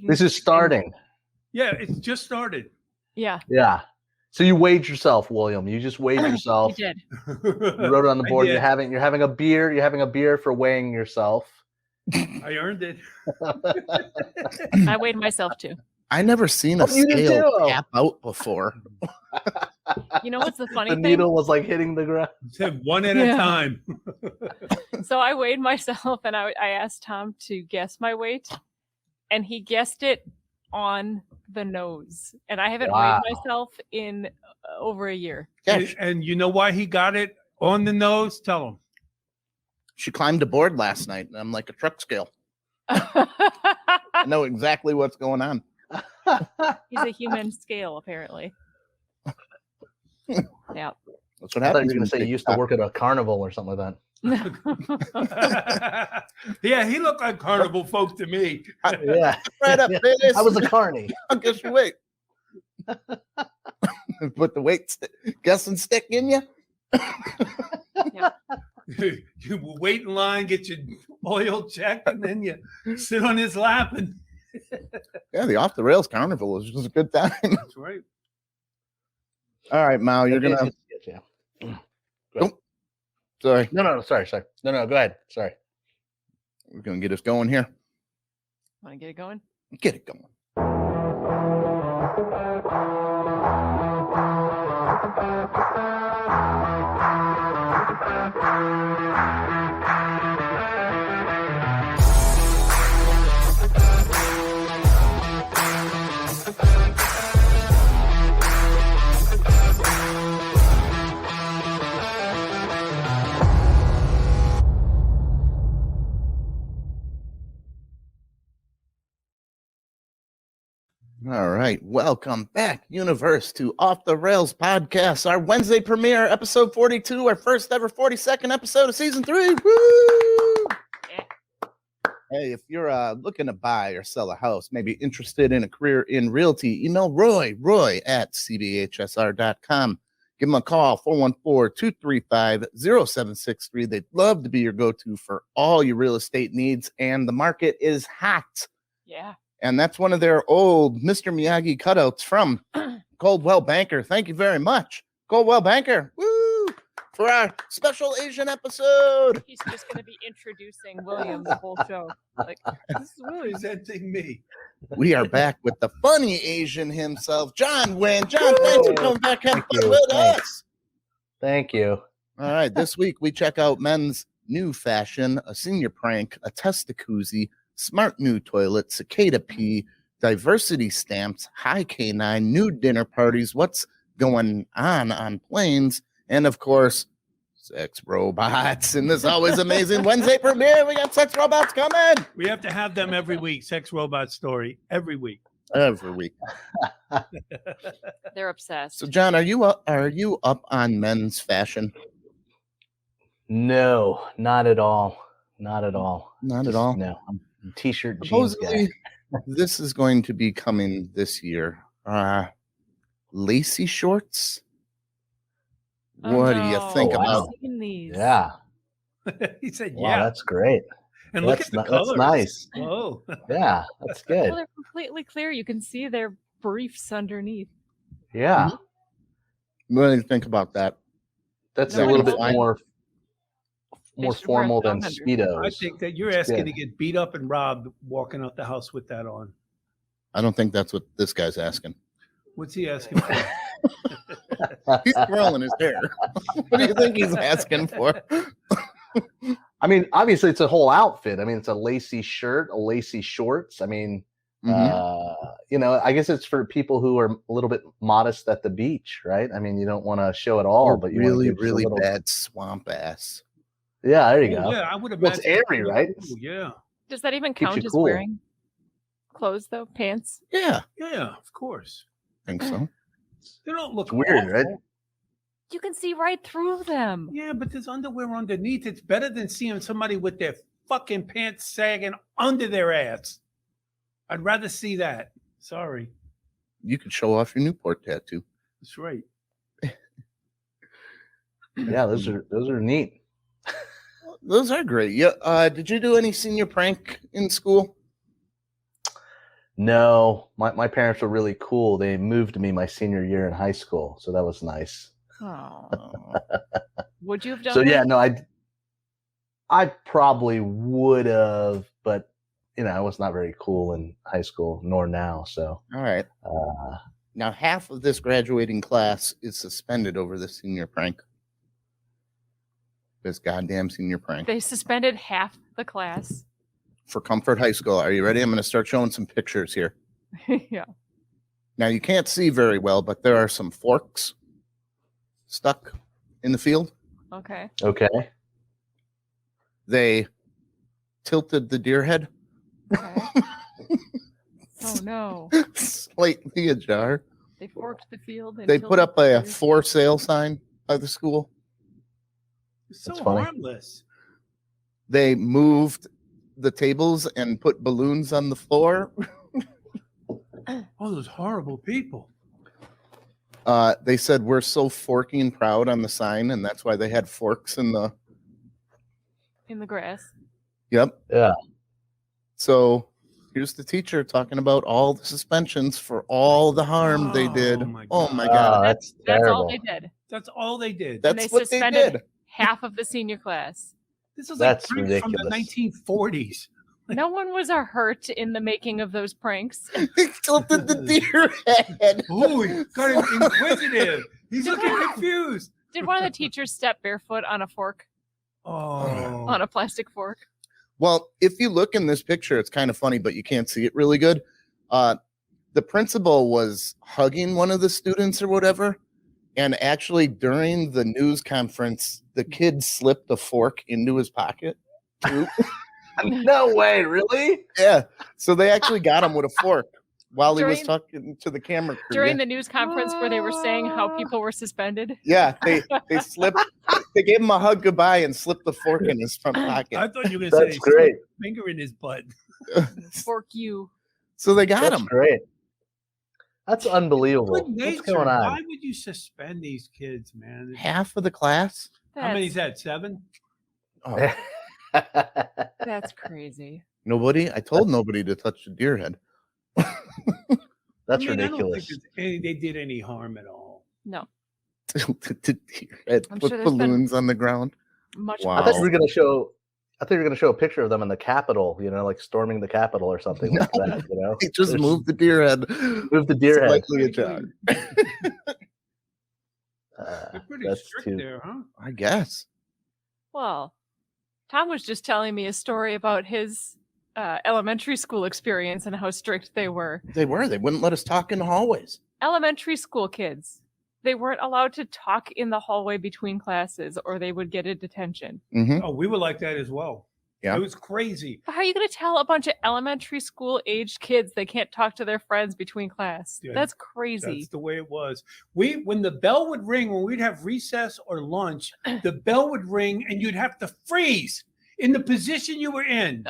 This is starting. Yeah, it's just started. Yeah. Yeah. So you weighed yourself, William. You just weighed yourself. We did. You wrote it on the board. I You're having a beer. You're having a beer for weighing yourself. I earned it. I weighed myself too. I never seen a scale tap out before. You know what's the funny thing? The needle was like hitting the ground. Said one at a time. So I weighed myself and I asked Tom to guess my weight, and he guessed it on the nose. And I haven't weighed myself in over a year. And you know why he got it on the nose? Tell him. She climbed aboard last night, and I'm like a truck scale. I know exactly what's going on. He's a human scale, apparently. Yeah. That's what I thought happens. you were going to say you used to work at a carnival or something like that. Yeah, he looked like carnival folk to me. Yeah. Right up this. I was a carny. I'll guess your weight. Put the weight guessing stick in you. Yeah. You wait in line, get your oil checked, and then you sit on his lap. And Yeah, the off the rails carnival is just a good time. that's right. All right, Mao, you're gonna. Yeah. Nope. Sorry, No, sorry. No, go ahead. Sorry. we're gonna get us going here. Want to get it going? Get it going. All right, welcome back, universe, to Off the Rails podcast, our Wednesday premiere, episode 42, our first ever 42nd episode of season 3. Woo! Hey, if you're looking to buy or sell a house, maybe interested in a career in realty, email Roy at cbhsr.com. Give them a call, 414-235-0763. They'd love to be your go-to for all your real estate needs, and the market is hot. Yeah. And that's one of their old Mr. Miyagi cutouts from Coldwell Banker. Thank you very much, Coldwell Banker. Woo! For our special Asian episode. He's just going to be introducing William the whole show. Like, This is really presenting me. We are back with the funny Asian himself, John Wynn. John, thanks for coming back and fun with us. Thank you. All right, this week we check out men's new fashion, a senior prank, a testicuzzi, smart new toilet, cicada pee, diversity stamps, high canine, nude dinner parties, what's going on planes, and of course, sex robots. And this always amazing Wednesday premiere. We got sex robots coming We have to have them every week. Sex robot story every week. every week. they're obsessed. So, John, are you up on men's fashion? No, not at all. Not at all. Not at all. No. I'm a t-shirt jeans guy. Supposedly, this is going to be coming this year. Lacy shorts. Oh, What do you no. think Oh, about? wow. I've seen these. Yeah. He said, Wow, yeah. that's great. And look That's at the ni- that's colors. nice. Oh, Yeah, that's good. Well, they're completely clear. You can see their briefs underneath. Yeah. What do you think about that? That's No, a little it's bit fine. more They should wear a formal than thumb under. Speedos. I think that you're It's asking good. to get beat up and robbed walking out the house with that on. I don't think that's what this guy's asking. What's he asking for? He's twirling his hair. What do you think he's asking for? I mean, obviously it's a whole outfit. I mean, it's a lacy shirt, a lacy shorts. I mean, I guess it's for people who are a little bit modest at the beach, right? I mean, you don't want to show it all, Or but you wanna really, give us a really little- bad swamp ass. Yeah, there you Oh, go. yeah, I would Well, it's imagine. airy, right? Oh, yeah. Does that even Keeps count you as cool. wearing clothes, though? Pants? Yeah, Yeah, of course. I think so. They don't look It's weird, awful. right? You can see right through them. Yeah, but there's underwear underneath. It's better than seeing somebody with their fucking pants sagging under their ass. I'd rather see that. Sorry. You could show off your Newport tattoo. That's right. Yeah, those are neat. Those are great. Yeah. Did you do any senior prank in school? No, my parents were really cool. They moved me my senior year in high school, so that was nice. Oh. Would you have done So that? yeah, no, I probably would have, but I was not very cool in high school, nor now. So All right. Now, half of this graduating class is suspended over the senior prank. This goddamn senior prank. They suspended half the class. For Comfort High School. Are you ready? I'm going to start showing some pictures here. Yeah. Now, you can't see very well, but there are some forks stuck in the field. Okay. okay. They tilted the deer head Okay. Oh no. slightly ajar. They forked the field. And They put tilted up the a deer. for sale sign by the school. It's so That's funny. harmless. They moved the tables and put balloons on the floor. All those horrible people. They said we're so forking proud on the sign, and that's why they had forks in the. In the grass. Yep. Yeah. So here's the teacher talking about all the suspensions for all the harm they did. Oh, my Oh my God. god. That's That's terrible. all they did. That's all they did. And That's they what they suspended did. half of the senior class. This is That's like pranks from the ridiculous. 1940s. No one was hurt in the making of those pranks. They tilted the deer head. Oh, he got him inquisitive. He's looking confused. Did one of the teachers step barefoot on a fork, Oh, on a plastic fork? Well, if you look in this picture, it's kind of funny, but you can't see it really good. The principal was hugging one of the students or whatever. And actually, during the news conference, the kid slipped a fork into his pocket. too. No way, really? Yeah. So they actually got him with a fork while he was During- talking to the camera crew. During yeah. the news conference where they were saying how people were suspended. Yeah, they slipped. They gave him a hug goodbye and slipped the fork in his front I pocket. thought you were going to say That's he great. slipped a finger in his butt. Fork you. So they got That's him. great. That's unbelievable. Good What's nature. going Why on? would you suspend these kids, man? Half of the class. How many's That's, that? 7? Oh, that's crazy. nobody. I told nobody to touch the deer head. That's I don't think ridiculous. they did any harm at all. No. Tilted the deer head. I'm Put sure there's been- balloons on the ground. Much Wow. I thought you worse. were gonna show. I thought you were gonna show a picture of them in the Capitol. Like storming the Capitol or something like No. that. They just There's- moved the deer head. Move the deer head. Slightly ajar. They're pretty That's strict too. there, huh? I guess. Well, Tom was just telling me a story about his elementary school experience and how strict they were. They were. They wouldn't let us talk in the hallways. Elementary school kids, they weren't allowed to talk in the hallway between classes or they would get a detention. Mm-hmm. Oh, we were like that as well. Yeah. It was crazy. How are you going to tell a bunch of elementary school aged kids they can't talk to their friends between class? Yeah, That's crazy. That's the way it was. When the bell would ring, when we'd have recess or lunch, the bell would ring and you'd have to freeze in the position you were in.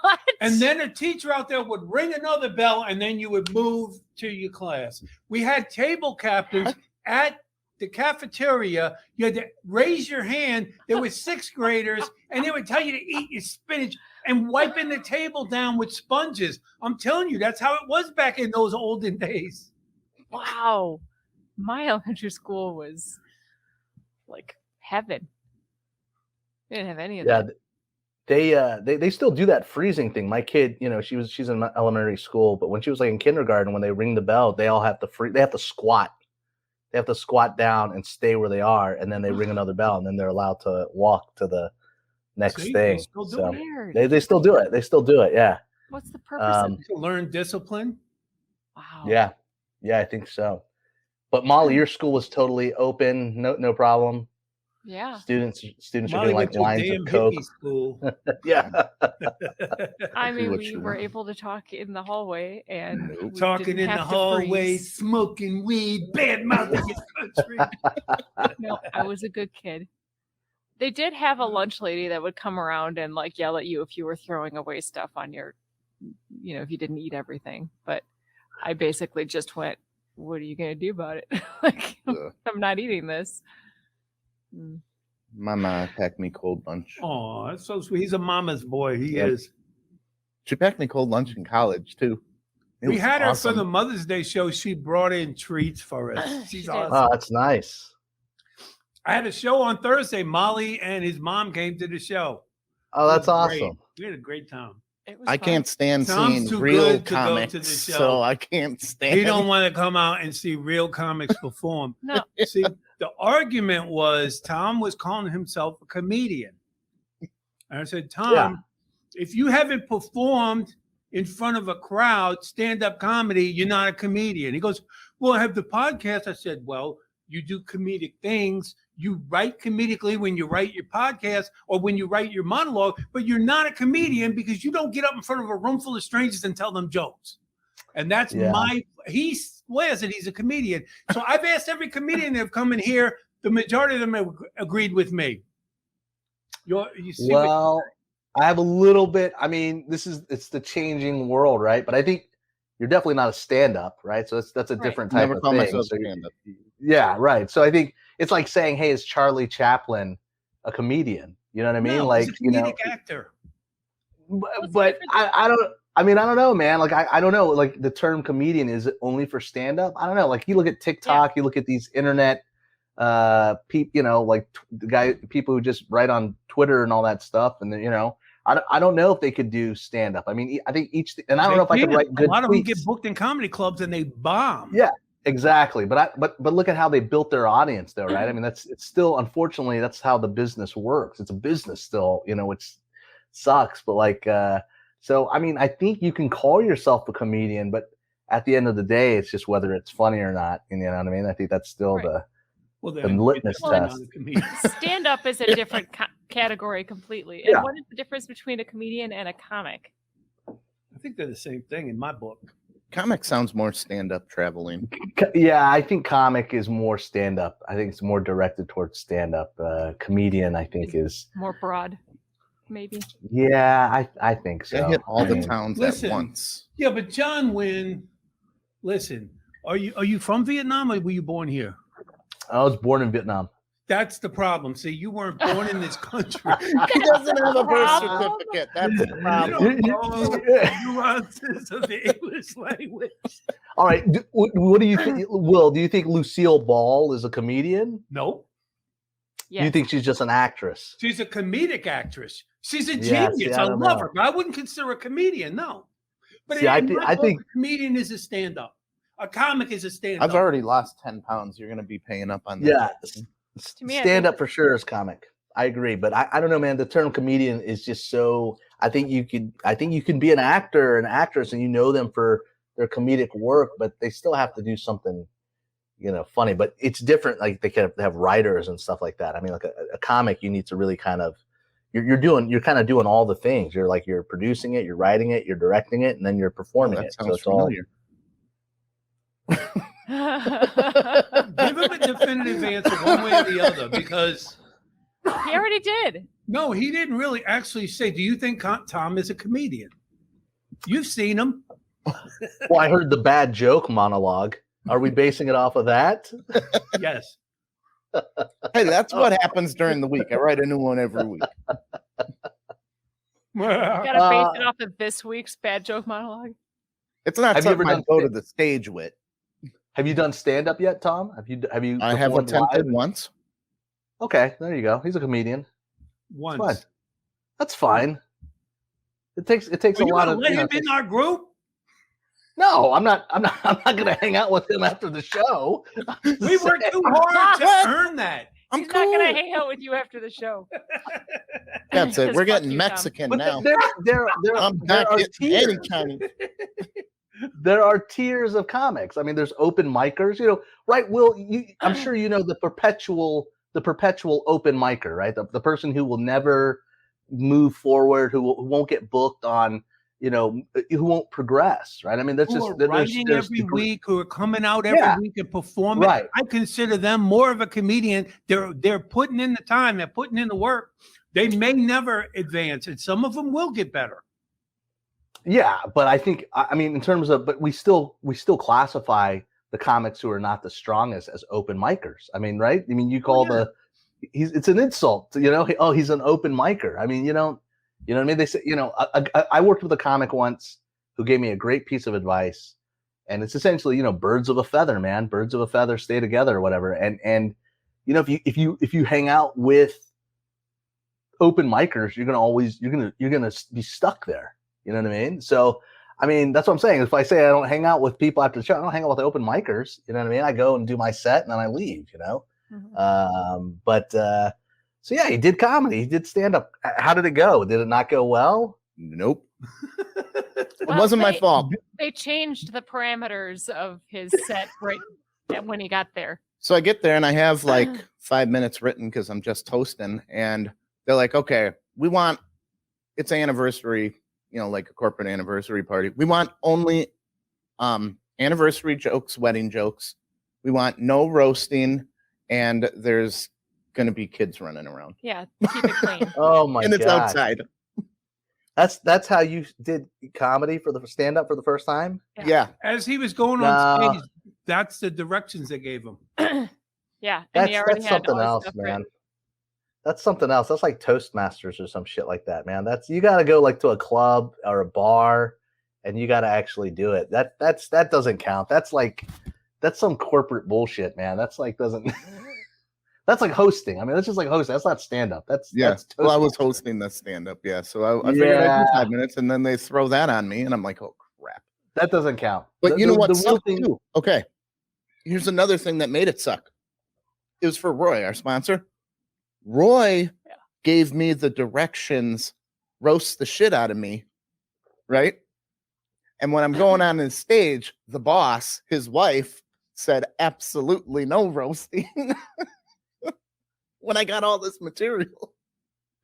What? And then a teacher out there would ring another bell and then you would move to your class. We had table captains at the cafeteria. You had to raise your hand. There were 6th graders and they would tell you to eat your spinach and wiping the table down with sponges. I'm telling you, that's how it was back in those olden days. Wow. My elementary school was like heaven. They didn't have any of Yeah, that. they still do that freezing thing. My kid, she's in elementary school, but when she was like in kindergarten, when they ring the bell, they all have to They have to squat. They have to squat down and stay where they are, and then they ring another bell, and then they're allowed to walk to the next See, they thing. still do So it. Weird. they still do it. They still do it. Yeah. What's the purpose of it? To learn discipline. Wow. Yeah. Yeah, I think so. But Molly, your school was totally open, no problem. Yeah. Students are Molly getting went like to a lines damn of Coke. hippie school. Yeah. I mean, what we you were want. able to talk in the hallway and we Talking didn't in the have to hallway, freeze. smoking weed, bad mouthing his country. No, I was a good kid. They did have a lunch lady that would come around and like yell at you if you were throwing away stuff on your, if you didn't eat everything. But I basically just went, what are you going to do about it? Like, Ugh. I'm not eating this. Mm. My mom packed me cold lunch. Oh, that's so sweet. He's a mama's boy. He Yep. is. She packed me cold lunch in college too. We had her for the Mother's Day show. She brought in treats for us. She's awesome. Oh, that's nice. I had a show on Thursday. Molly and his mom came to the show. Oh, that's awesome. awesome. We had a great time. I can't stand Tom's seeing too real good to go comics, to the show. so I can't stand. He don't want to come out and see real comics perform. No. See, the argument was Tom was calling himself a comedian. And I said, Tom, if you haven't performed in front of a crowd, stand-up comedy, you're not a comedian. He goes, well, I have the podcast. I said, well, you do comedic things. You write comedically when you write your podcast or when you write your monologue, but you're not a comedian because you don't get up in front of a room full of strangers and tell them jokes. And that's he swears that he's a comedian. So I've asked every comedian that have come in here, the majority of them have agreed with me. You see I have a little bit, I mean, it's the changing world, right? But I think you're definitely not a stand-up, right? So that's a different type of thing. So yeah, right. So I think it's like saying, hey, is Charlie Chaplin a comedian? You know what I mean? No, like, he's a comedic actor. But I don't know, man. Like, I don't know. Like, the term comedian, is it only for stand-up? I don't know. Like, you look at TikTok, you look at these internet people, like people who just write on Twitter and all that stuff. And then, I don't know if they could do stand-up. I mean, I think I don't know if I could write good tweets. A lot of them get booked in comedy clubs and they bomb. Yeah, exactly. But look at how they built their audience though, right? I mean, it's still, unfortunately, that's how the business works. It's a business still, which sucks. But like, so, I mean, I think you can call yourself a comedian, but at the end of the day, it's just whether it's funny or not. You know what I mean? I think that's still the litmus test. Stand-up is a different category completely. And what is the difference between a comedian and a comic? I think they're the same thing in my book. Comic sounds more stand-up traveling. Yeah, I think comic is more stand-up. I think it's more directed towards stand-up. Comedian, I think, is more broad, maybe. Yeah, I think so. They hit all the towns at once. Yeah, but John Wynn, listen, are you from Vietnam or were you born here? I was born in Vietnam. That's the problem. See, you weren't born in this country. He doesn't have a birth certificate. That's the problem. You don't know nuances of the English language. All right. What do you think, Will? Do you think Lucille Ball is a comedian? No. Yes. You think she's just an actress? She's a comedic actress. She's a genius. I love her, but I wouldn't consider her a comedian. No. But I think a comedian is a stand-up. A comic is a stand-up. I've already lost 10 pounds. You're going to be paying up on that. Yeah. Stand-up for sure is comic. I agree. But I don't know, man. The term comedian is just so – I think you can be an actor or an actress and you know them for their comedic work, but they still have to do something, funny. But it's different. Like they can have writers and stuff like that. I mean, like a comic, you need to really kind of – you're kind of doing all the things. You're producing it, you're writing it, you're directing it, and then you're performing it. Sounds familiar. Give him a definitive answer one way or the other, because he already did. No, he didn't really actually say. Do you think Tom is a comedian? You've seen him. Well, I heard the bad joke monologue. Are we basing it off of that? Yes. Hey, that's what happens during the week. I write a new one every week. You gotta base it off of this week's bad joke monologue. It's not something I go to the stage with. Have you done stand-up yet, Tom? Have you? I have attempted once. Okay, there you go. He's a comedian. Once. That's fine. It takes a lot of. Let him in our group. No, I'm not going to hang out with him after the show. We worked too hard to earn that. He's not going to hang out with you after the show. That's it. We're getting Mexican now. I'm not getting any Chinese. There are tiers of comics. I mean, there's open micers, right? Will, I'm sure you know the perpetual open micer, right? The person who will never move forward, who won't get booked on, who won't progress, right? I mean, that's just writing every week, who are coming out every week and performing. Right. I consider them more of a comedian. They're putting in the time, they're putting in the work. They may never advance, and some of them will get better. Yeah, but I think, in terms of, but we still classify the comics who are not the strongest as open micers. I mean, right? I mean, you call it's an insult, he's an open micer. I mean, you know what I mean? They say, I worked with a comic once who gave me a great piece of advice. And it's essentially, birds of a feather, man. Birds of a feather stay together or whatever. And if you hang out with open micers, you're gonna be stuck there. You know what I mean? So I mean, that's what I'm saying. If I say I don't hang out with people after the show, I don't hang out with the open micers. You know what I mean? I go and do my set and then I leave, So yeah, he did comedy. He did stand up. How did it go? Did it not go well? Nope. It wasn't my fault. They changed the parameters of his set right when he got there. So I get there and I have like 5 minutes written because I'm just hosting. And they're like, okay, it's an anniversary, like a corporate anniversary party. We want only anniversary jokes, wedding jokes. We want no roasting. And there's going to be kids running around. Yeah, keep it clean. Oh my god. And it's outside. That's how you did comedy for the stand up for the first time? Yeah. As he was going on stage, that's the directions they gave him. Yeah. And That's something else, man. That's something else. That's like Toastmasters or some shit like that, man. You got to go like to a club or a bar and you got to actually do it. That doesn't count. That's some corporate bullshit, man. That's like hosting. I mean, that's just like hosting. That's not stand up. That's well, I was hosting the stand up. Yeah. So I figured I'd do 5 minutes and then they throw that on me and I'm like, oh crap. That doesn't count. But you know what? The real thing too. Okay. Here's another thing that made it suck. It was for Roy, our sponsor. Roy gave me the directions, roast the shit out of me, right? And when I'm going on the stage, the boss, his wife, said thousand no roasting when I got all this material.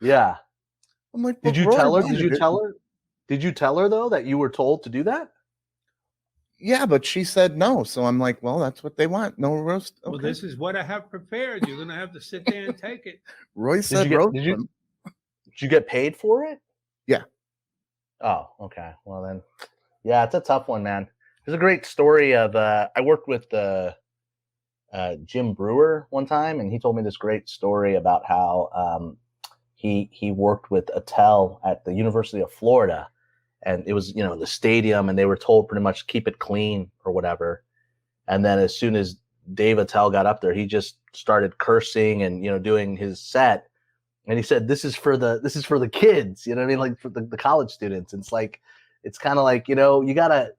Yeah. I'm like, Did you tell her? Did you tell her though that you were told to do that? Yeah, but she said no. So I'm like, well, that's what they want. No roast. Okay. Well, this is what I have prepared. You're going to have to sit there and take it. Roy said roast. Did you get paid for it? Yeah. Oh, okay. Well then, yeah, it's a tough one, man. There's a great story of I worked with Jim Brewer one time, and he told me this great story about how he worked with Attell at the University of Florida. And it was, the stadium, and they were told pretty much keep it clean or whatever. And then as soon as Dave Attell got up there, he just started cursing and, doing his set. And he said, this is for the kids, you know what I mean? Like for the college students. And it's kind of like, you gotta,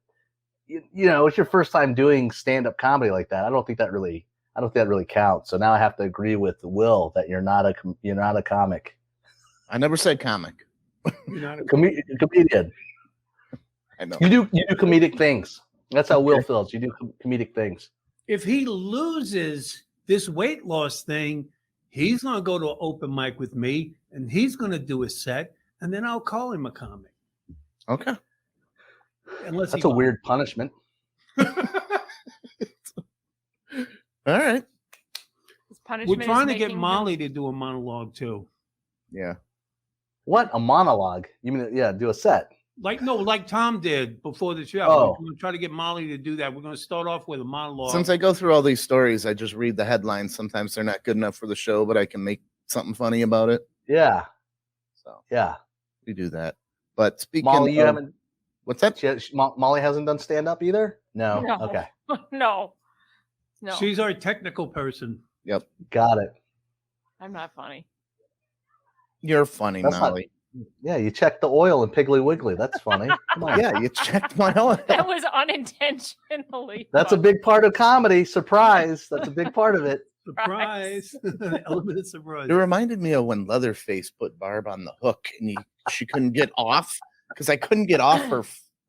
it's your first time doing stand-up comedy like that. I don't think that really counts. So now I have to agree with Will that you're not a comic. I never said comic. You're not a comedian. I know. You do comedic things. That's how Will feels. You do comedic things. If he loses this weight loss thing, he's going to go to an open mic with me, and he's going to do a set, and then I'll call him a comic. Okay. That's a weird punishment. All right. We're trying to get Molly to do a monologue too. Yeah. What? A monologue? You mean, do a set? Like Tom did before the show. Oh. We're going to try to get Molly to do that. We're going to start off with a monologue. Since I go through all these stories, I just read the headlines. Sometimes they're not good enough for the show, but I can make something funny about it. Yeah. So yeah, we do that. But speaking Molly, you of, haven't. What's that? Molly hasn't done stand up either. No. Okay. No. She's our technical person. Yep. Got it. I'm not funny. You're funny, Molly. Yeah, you checked the oil in Piggly Wiggly. That's funny. Come on. Yeah, you checked my oil. That was unintentionally. That's a big part of comedy. Surprise. That's a big part of it. Surprise. Element of surprise. It reminded me of when Leatherface put Barb on the hook and she couldn't get off because I couldn't get off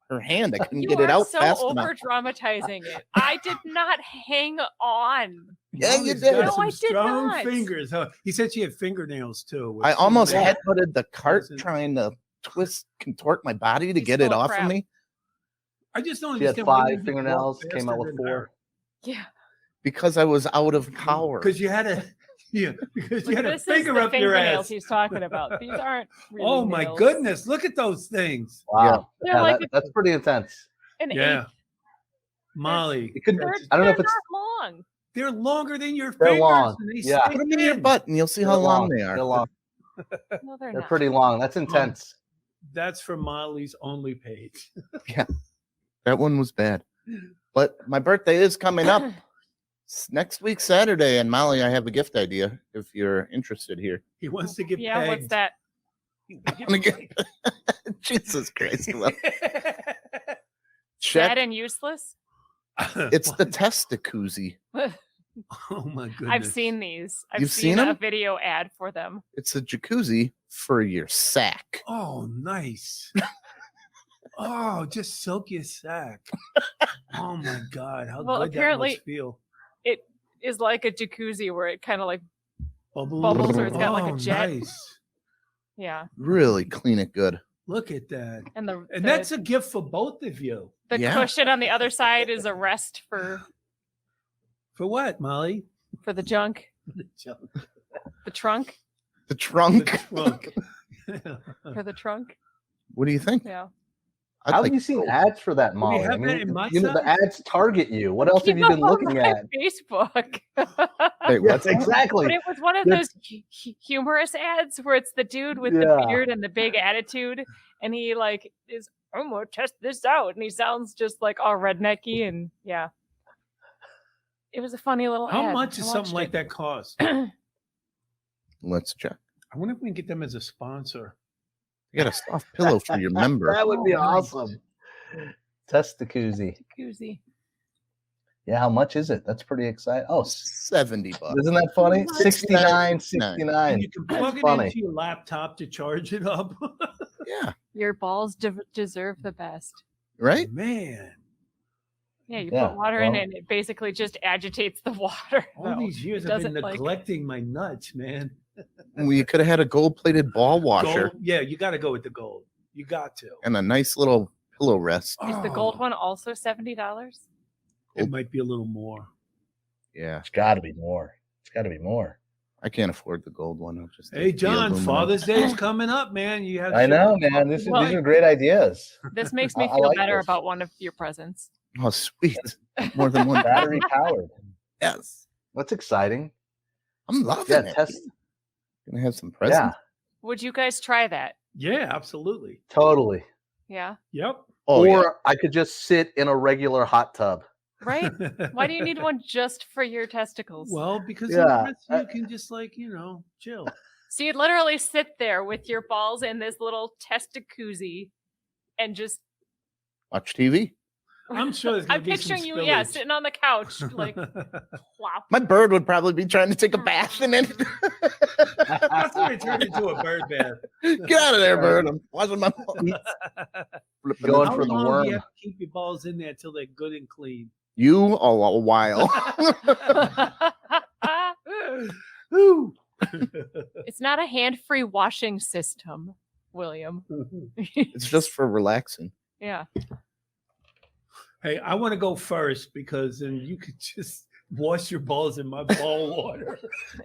her hand. I couldn't get it out fast enough. You are so over-dramatizing it. I did not hang on. Yeah, you did. No, I did strong not. Fingers. Huh? He said she had fingernails too. I almost headbutted the cart trying to contort my body to get it off of me. I just don't understand. She had 5 fingernails, came out with 4. Yeah. Because I was out of power. Because you had a finger up your ass. He's talking about. These aren't really oh my nails. Goodness, look at those things. Wow. Yeah, that's pretty intense. Yeah. Molly. I don't know if it's not long. They're longer than your they're fingers. long. Yeah. Put them in your butt and you'll see how long they are. They're long. No, they're They're not. pretty long. That's intense. That's for Molly's only page. That one was bad. But my birthday is coming up. It's next week, Saturday. And Molly, I have a gift idea if you're interested here. He wants to get Yeah, pegged. what's that? Jesus Christ. Well, Sad check. and useless? It's the testicuzzi. Oh my goodness. I've seen these. I've You've seen seen a them? video ad for them. It's a jacuzzi for your sack. Oh, nice. Oh, just silk your sack. Oh my God. How Well, good apparently- that must feel. It is like a jacuzzi where it kind of like, Bubbles, bubbles or it's got like a jet. Nice. yeah. Really clean it good. Look at that. And And that's a gift for both of you. the Yeah. cushion on the other side is a rest for For what, Molly? the junk, the trunk, The trunk. The trunk. for the trunk. What do you think? Yeah. I'd How like have you seen ads for that, Molly? have I mean, that in my you know, the size? ads target you. What else have you Keep been up on looking my at? Facebook. Hey, Yes, what's exactly. But it was one of That's- those humorous ads where it's the dude with Yeah. the beard and the big attitude, and he like is, I'm gonna test this out, and he sounds just like all rednecky, and yeah, it was a funny little How ad. much I does something watched like it. that cost? Let's check. I wonder if we can get them as a sponsor. You got a soft pillow for your member. That would be Oh, nice. awesome. Testicuzzi. Jacuzzi. Yeah, how much is it? That's pretty exciting. Oh, $70. isn't that funny? 69, And 69. you can plug it funny. into your laptop to charge it up. Yeah. Your balls deserve the best. Right? Man, Yeah, you Yeah, put water in well- it, and it basically just agitates the water. all though. these years It I've been doesn't, like- neglecting my nuts, man. We could have had a gold-plated ball washer Gold? Yeah, you got to go with the gold. You got to. and a nice little pillow rest. Is the gold Oh, one also $70? It might be a little more. Yeah. It's got to be more. It's got to be more. I can't afford the gold one. I'll just Hey, take the John, aluminum. Father's Day is coming up, man. You have. I know, man. These are great ideas. This makes me I feel like better this. about one of your presents. Oh, sweet. More than one Battery powered. Yes. That's exciting. I'm loving Yeah, it. test. Gonna have some Yeah, presents. Would you guys try that? Yeah, absolutely. totally. Yeah. Yep. Oh, yeah. Or I could just sit in a regular hot tub. Right? Why do you need one just for your testicles? Well, because Yeah, the rest you can just chill. So you'd literally sit there with your balls in this little testicuzzi and just. Watch TV. I'm sure there's gonna I'm be some picturing you, spillage. sitting on the couch, like, plop. My bird would probably be trying to take a bath in it. That's when it turned into a bird bath. Get out of there, bird. I'm washing my balls. Flipping Going it. How for the long do worm. you have to keep your balls in there till they're good and clean? You a while. Ooh. It's not a hand-free washing system, William. It's just for relaxing. Yeah. Hey, I want to go first because then you could just wash your balls in my ball water.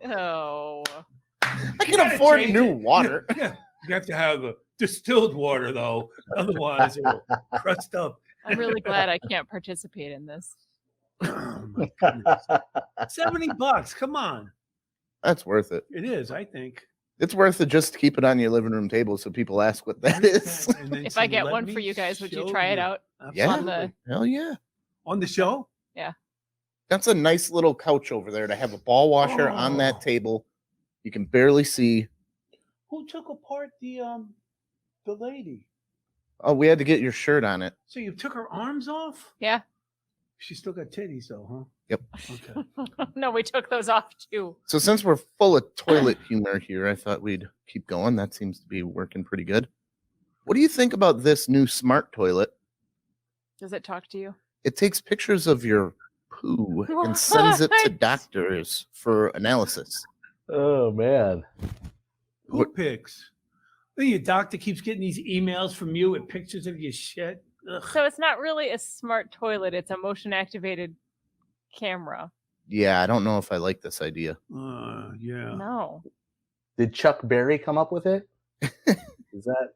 Oh. I can gotta afford change new it. water. Yeah, you have to have a distilled water though, otherwise it'll crust up. I'm really glad I can't participate in this. Oh my goodness. $70, come on. That's worth it. It is, I think. It's worth it just to keep it on your living room table so people ask what that is. And then If I some get let one me for you guys, would you show try it out? Yeah. Absolutely. Hell yeah. On the show? That's a nice little couch over there to have a ball washer on Oh. that table. You can barely see. Who took apart the lady? Oh, we had to get your shirt on it. So you took her arms off? Yeah. She still got titties though, huh? Yep. Okay. No, we took those off too. So since we're full of toilet humor here, I thought we'd keep going. That seems to be working pretty good. What do you think about this new smart toilet? Does it talk to you? It takes pictures of your poo and sends it to What? doctors for analysis. Oh man. Who What- picks? Then your doctor keeps getting these emails from you with pictures of your shit. Ugh. So it's not really a smart toilet, it's a motion activated camera. Yeah, I don't know if I like this idea. Yeah. No. Did Chuck Berry come up with it? Is that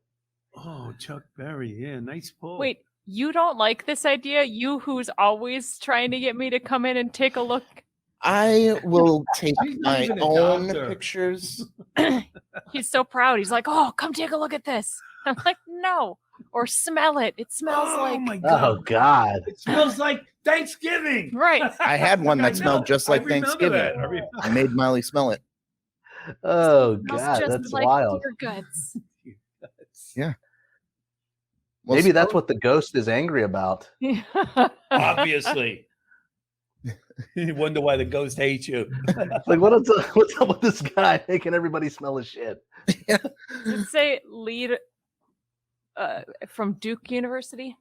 Oh, Chuck Berry. Yeah, nice pull. Wait, you don't like this idea? You who's always trying to get me to come in and take a look? I will take She's not my even a own doctor. pictures. He's so proud. He's like, oh, come take a look at this. I'm like, no. Or smell it. It smells Oh like my God. Oh God. It smells like Thanksgiving. right. I had one I that smelled know. just I like remember Thanksgiving. that. I remember. I made Molly smell it. Oh It smells God, just that's like wild. deer guts. Yeah. Well, Maybe that's so- what the ghost is angry about. Obviously. You wonder why the ghost hates you. Like, what's up with this guy making everybody smell his shit? Does it say lead from Duke University?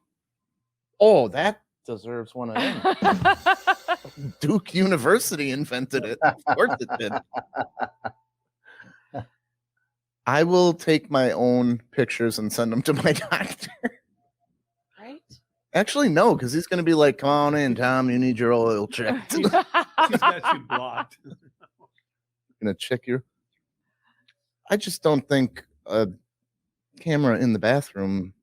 Oh, that deserves one of them. Duke University invented it. Of course it did. I will take my own pictures and send them to my doctor. Right? Actually, no, because he's going to be like, come on in, Tom. You need your oil checked. He's got you blocked. Going to check your. I just don't think a camera in the bathroom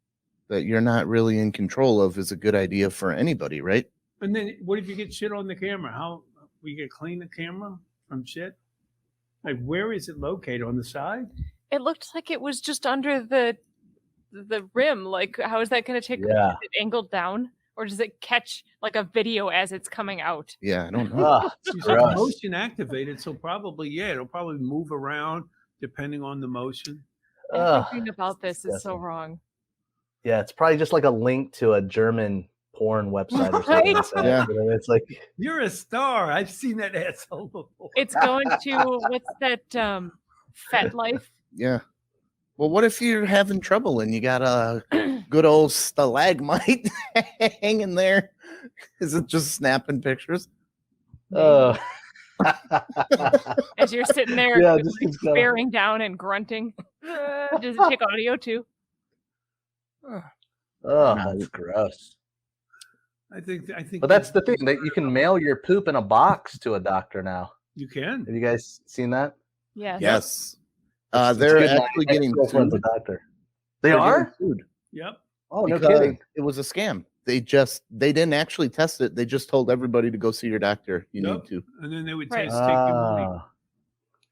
that you're not really in control of is a good idea for anybody, right? And then what if you get shit on the camera? How we get clean the camera from shit? Like, where is it located? On the side? It looked like it was just under the rim. Like, how is that going to take? Yeah. Is it angled down, or does it catch like a video as it's coming out? Yeah, I don't know. Ah, It's gross. motion activated, so probably, yeah, it'll probably move around depending on the motion. Ugh. Everything about this is so disgusting. wrong. Yeah, it's probably just like a link to a German porn website or something Right? like that. Yeah. You know, it's like, You're a star. I've seen that asshole before. It's going to what's that? Fat Life. Yeah. Well, what if you're having trouble and you got a good old stalagmite hanging there? Is it just snapping pictures? oh. As you're sitting there, Yeah, like, just keeps going. bearing down and grunting. Does it take audio too? Oh, that's gross. I think. But that's the thing, that you can mail your poop in a box to a doctor now. You can. Have you guys seen that? Yes. Yes. It's They're good. My actually getting ex-girlfriend's a sued. doctor. They They're are? getting sued Yep. Oh, no because kidding. it was a scam. They didn't actually test it. They just told everybody to go see your doctor. You Yep. need to. And then they would Right. take your money. Ah,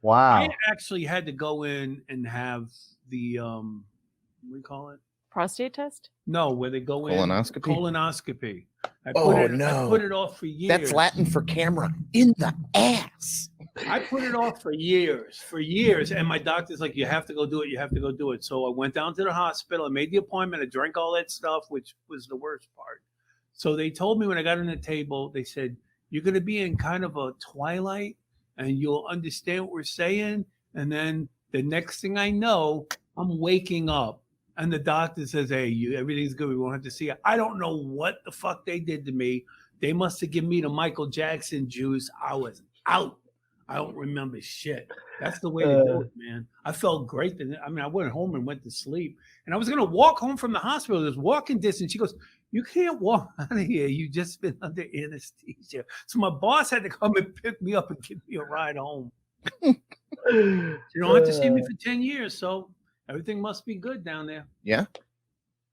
wow. I actually had to go in and have the what do we call it? Prostate test? No, where they go in Colonoscopy? colonoscopy. I no. put it off for years. That's Latin for camera in the ass. I put it off for years. And my doctor's like, you have to go do it. You have to go do it. So I went down to the hospital. I made the appointment. I drank all that stuff, which was the worst part. So they told me when I got on the table, they said, you're going to be in kind of a twilight and you'll understand what we're saying. And then the next thing I know, I'm waking up. And the doctor says, hey, everything's good. We won't have to see it. I don't know what the fuck they did to me. They must have given me the Michael Jackson juice. I was out. I don't remember shit. That's the way to do it, man. I felt great. I went home and went to sleep. And I was going to walk home from the hospital. There's walking distance. She goes, you can't walk out of here. You've just been under anesthesia. So my boss had to come and pick me up and give me a ride home. You don't have to see me for 10 years. So everything must be good down there. Yeah.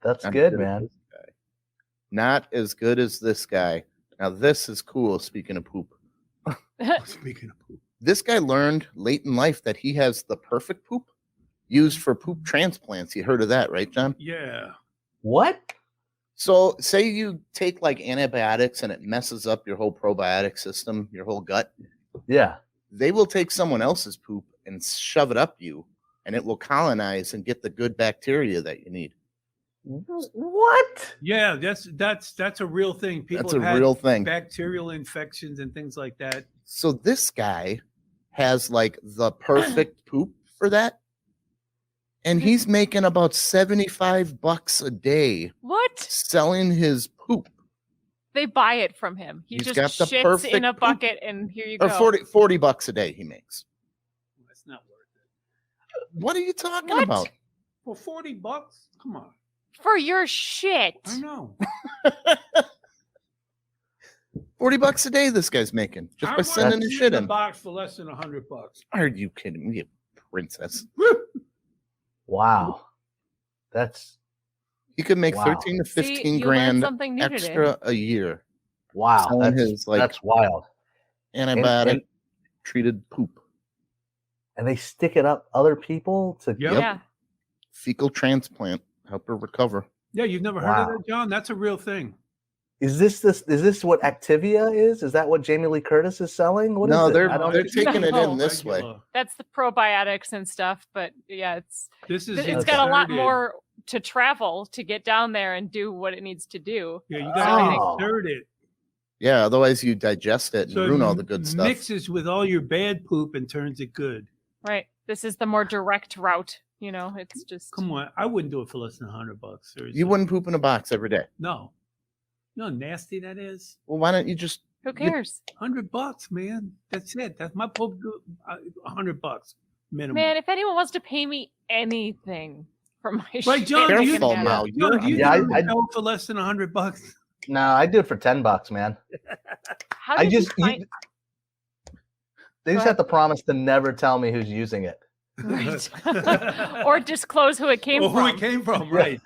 That's Not good, as man. as this guy. Not as good as this guy. Now, this is cool. Speaking of poop, Speaking of poop. this guy learned late in life that he has the perfect poop used for poop transplants. You heard of that, right, John? Yeah. What? So, say you take like antibiotics and it messes up your whole probiotic system, your whole gut. Yeah. They will take someone else's poop and shove it up you, and it will colonize and get the good bacteria that you need. What? Yeah, that's a real thing. People That's a have had real thing. bacterial infections and things like that. So this guy has like the perfect poop for that. And he's making about $75 a day What? selling his poop. They buy it from him. He He's just got the shits perfect in a poop. bucket, and here you Or go. 40 bucks a day he makes. That's not worth it. What are you talking What? about? For $40, come on. For your shit. I know. $40 a day this guy's making just I by want sending to his see shit the in. box for less than $100. Are you kidding me, you princess? Wow. That's He could make Wow. 13 to See, 15 you learned grand something new today. extra a year wow. selling That's, his like that's wild. antibiotic and- treated poop. And they stick it up other people to Yep. Yeah. fecal transplant. Help her recover. Yeah, you've never heard of Wow. that, John? That's a real thing. Is this what Activia is? Is that what Jamie Lee Curtis is selling? What is No, it? they're I don't they're it's taking it not in this way. regular. That's the probiotics and stuff, but yeah, This is it's got a lot inserted. more to travel to get down there and do what it needs to do. Yeah, you gotta Oh. insert it. Yeah, otherwise you digest it and So ruin all it the good stuff. mixes with all your bad poop and turns it good. Right. This is the more direct route. You know, it's just Come on, I wouldn't do it for less than $100. Seriously. You wouldn't poop in a box every day. No. You know how nasty that is? Well, why don't you just? who cares? $100, man. That's it. That's my poop. $100 minimum. Man, if anyone wants to pay me anything for my Right, shit, John, do you- Careful yeah. now. John, do you Yeah, do I- it for less than $100? No, I do it for $10, man. How I did you just find- they just have to promise to never tell me who's using it. Right. or disclose who it came Or who from. it came from, right?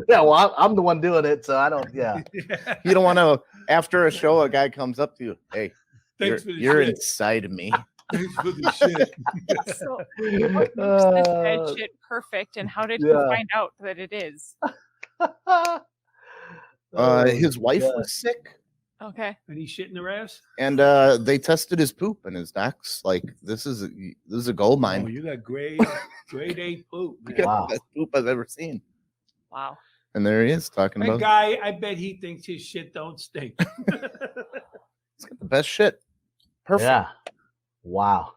Yeah, well, I'm the one doing it, so I don't. Yeah, You don't want to. After a show, a guy comes up to you. Hey, Thanks for the you're shit. inside of me. Thanks for the shit. So, what makes this bad Uh, shit perfect, and how did you yeah. find out that it is? His wife God. was sick, Okay. And he shit in their ass? and they tested his poop, and his doc's like, "This is a gold Oh, mine. you got grade A poop. You Man. got Wow. the best poop I've ever seen." Wow. And there he is talking That about guy, I bet he thinks his shit don't stink. he's got the best shit. Perfect. Yeah. Wow.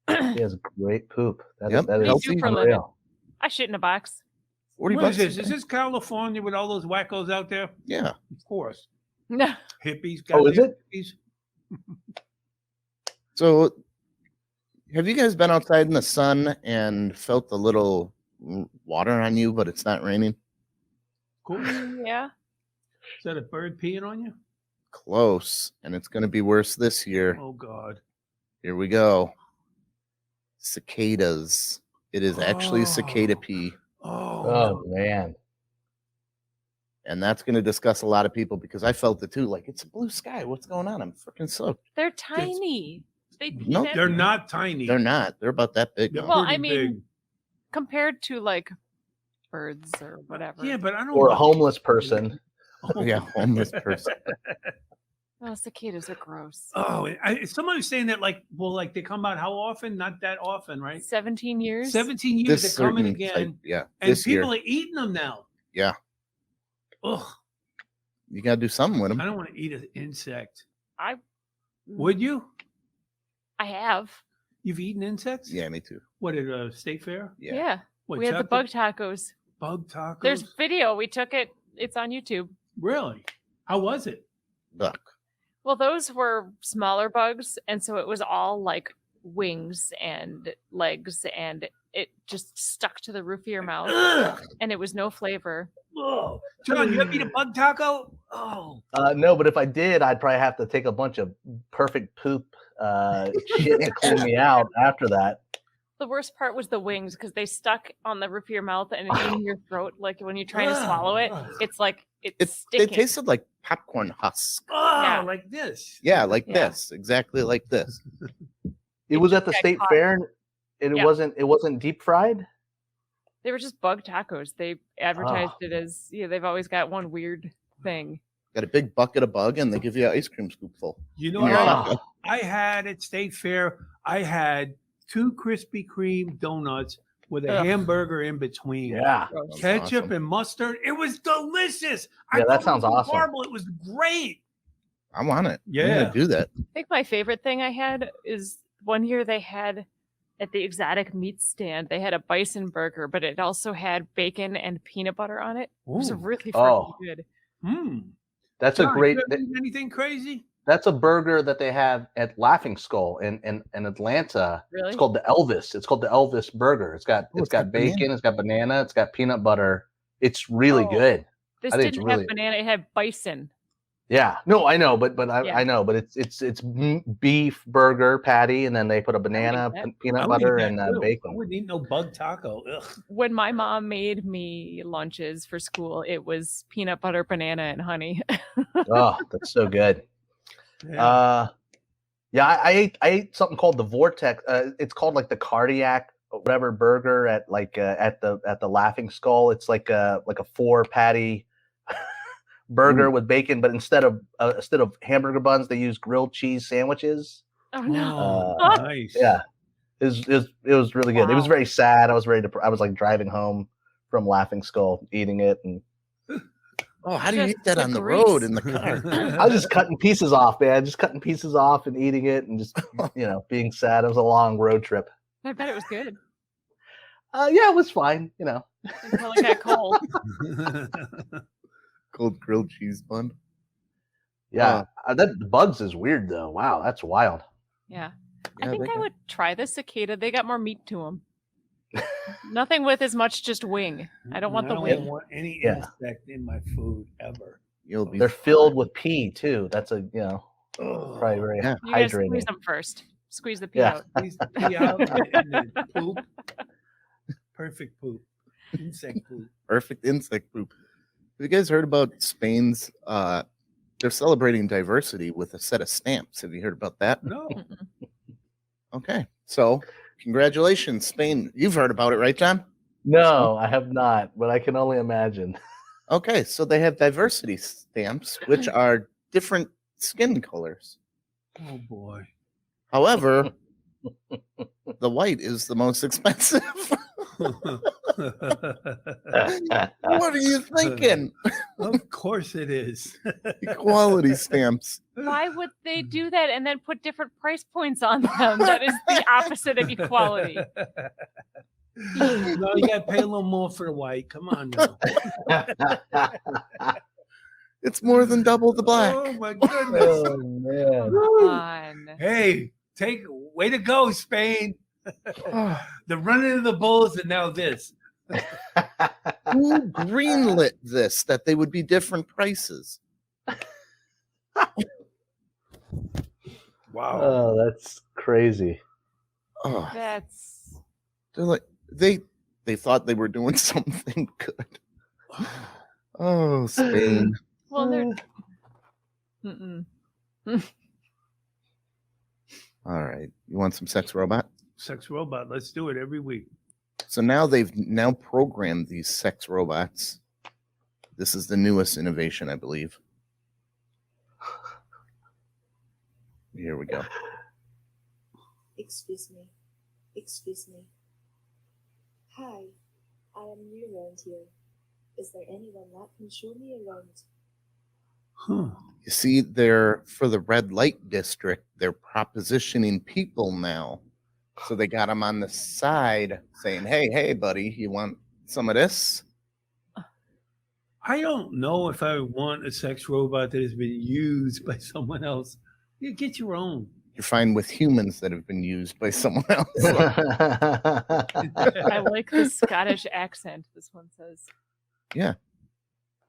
He has great poop. That is Yep. that Me is too for a living. unreal. I shit in a box. 40 What bucks. is this? a Is day. this California with all those wackos out there? Yeah. Of course. No. Hippies. Oh, is goddamn it? Hippies. So, have you guys been outside in the sun and felt a little water on you, but it's not raining? Cool. Is Yeah. that a bird peeing on you? Close. And it's going to be worse this year. Oh, God. Here we go. Cicadas. It is actually cicada Oh. pee. Oh man. And that's going to discuss a lot of people because I felt it too. Like, it's a blue sky. What's going on? I'm freaking soaked. They're tiny. They pee No, They're everywhere. not tiny. They're not. They're about that big. They're now. Well, pretty I mean, big. compared to like birds or whatever. Yeah, but I don't Or a want- homeless person. Oh, Yeah, homeless person. Oh, cicadas are gross. Oh, someone was saying that like they come out how often? Not that often, right? 17 years. 17 years This they're coming certain again, type, yeah. and This year, people are eating them now. Yeah. Ugh, you got to do something with I them. don't want to eat an insect. I Would you? have. You've eaten insects? Yeah, me too. What at State Fair? Yeah. What, We had the bug tacos. bug tacos. There's video. We took it. It's on YouTube. Really? How was it? Duck. Well, those were smaller bugs, and so it was all like wings and legs, and it just stuck to the roof of your mouth, Ugh. and it was no flavor. Oh, John, you ever eat a bug taco? Oh, No, but if I did, I'd probably have to take a bunch of perfect poop shit and clean me out after that. The worst part was the wings because they stuck on the roof of your mouth and in your throat. Like when you're trying to swallow it, it's like it's It sticking. tasted like popcorn husk. oh, Yeah. like this. Yeah, like Yeah. this. Exactly like this. It was at the got state caught. fair, and Yeah. it wasn't deep fried. They were just bug tacos. They advertised it as they've always got one weird thing. Got a big bucket of bug, and they give you an ice cream scoop full. You know In your what? taco. I had at State Fair, I had 2 Krispy Kreme donuts with a Ugh. hamburger in between. Yeah. Gross. Ketchup Awesome. and mustard. It was delicious. I Yeah, that thought it sounds was awesome. horrible. It was great. I want it. I'm Yeah. gonna do that. I think my favorite thing I had is one year they had at the exotic meat stand, they had a bison burger, but it also had bacon and peanut butter on it. It was Ooh. really freaking Oh. good. That's a John, great. you ever eaten anything crazy? That's a burger that they have at Laughing Skull in Atlanta. Really? It's called the Elvis. It's called the Elvis Burger. It's got Oh, it's it's got got bacon. banana. It's got banana. It's got peanut butter. It's really Oh. good. This I think it's didn't really- have banana, it had bison. Yeah. No, I know, but Yeah. I know, but it's beef burger patty, and then they put a banana, eat that. I peanut would eat butter, that and too. I bacon. wouldn't eat no bug taco. Ugh. When my mom made me lunches for school, it was peanut butter, banana, and honey. Oh, that's so good. Yeah. Yeah, I ate something called the Vortex. It's called like the cardiac whatever burger at the Laughing Skull. It's like a 4-patty burger with bacon, but instead of hamburger buns, they use grilled cheese sandwiches. Oh no! Oh, nice. Yeah, it was really good. It was Wow. very sad. I was like driving home from Laughing Skull, eating it, and Oh, how do you Just eat that the on the grease. road in the car? I was just cutting pieces off, man. Just cutting pieces off and eating it, and just being sad. It was a long road trip. I bet it was good Yeah, it was fine. until it got cold. Cold grilled cheese bun. Yeah, that bugs is weird though. Wow, that's wild. Yeah. Yeah, I think they I got- would try the cicada. They got more meat to them. Nothing with as much just wing. I don't want the I wing. don't want any Yeah. insect in my food ever. You'll be They're filled with pee too. That's probably very Yeah. You gotta hydrating. squeeze them first. Squeeze the pee Yeah. out. Squeeze the pee out and then poop. Perfect poop. Insect poop. perfect insect poop. Have you guys heard about Spain's? They're celebrating diversity with a set of stamps. Have you heard about that? No. Okay, so congratulations, Spain. You've heard about it, right, John? No, I have not, but I can only imagine. Okay, so they have diversity stamps, which are different skin colors. Oh boy. However, the white is the most expensive. What are you thinking? Of course it is. Equality stamps. Why would they do that and then put different price points on them? That is the opposite of equality. No, you gotta pay a little more for the white. Come on now. It's more than double the black. Oh my goodness. Oh man. Come on. Hey, way to go, Spain. The running of the bulls and now this. Who greenlit this that they would be different prices? Wow. Oh, that's crazy. Oh, That's they're like they thought they were doing something good. Oh, Spain. well, they're. Mm-mm. All right. You want some sex robot? Sex robot. Let's do it every week. So now they've programmed these sex robots. This is the newest innovation, I believe. Here we go. Excuse me. Excuse me. Hi, I am new around here. Is there anyone that can show me around? Huh. You see, they're for the red light district. They're propositioning people now. So they got them on the side saying, hey, buddy, you want some of this? I don't know if I want a sex robot that has been used by someone else. You get your own. You're fine with humans that have been used by someone else. I like the Scottish accent. This one says.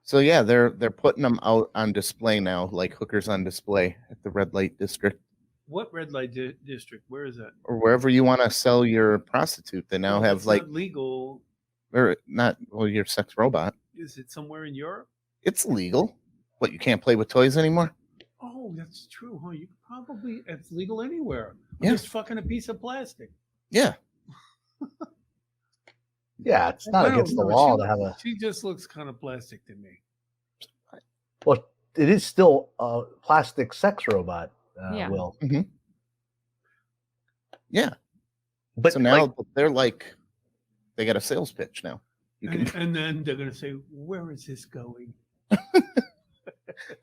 So yeah, they're putting them out on display now, like hookers on display at the red light district What red light district? Where is that? or wherever you want to sell your prostitute. They now Well, have it's like, not legal. or not, well, your sex robot. Is it somewhere in Europe? It's legal. What, you can't play with toys anymore? Oh, that's true, huh? You could probably, it's legal anywhere. Yeah. Just fucking a piece of plastic. Yeah. Yeah, it's not I don't against the know. law to have a. She just looks kind of plastic to me. Well, it is still a plastic sex robot. Yeah. Will. Yeah. But So now like, they're like, they got a sales pitch now. You can, And then they're going to say, where is this going?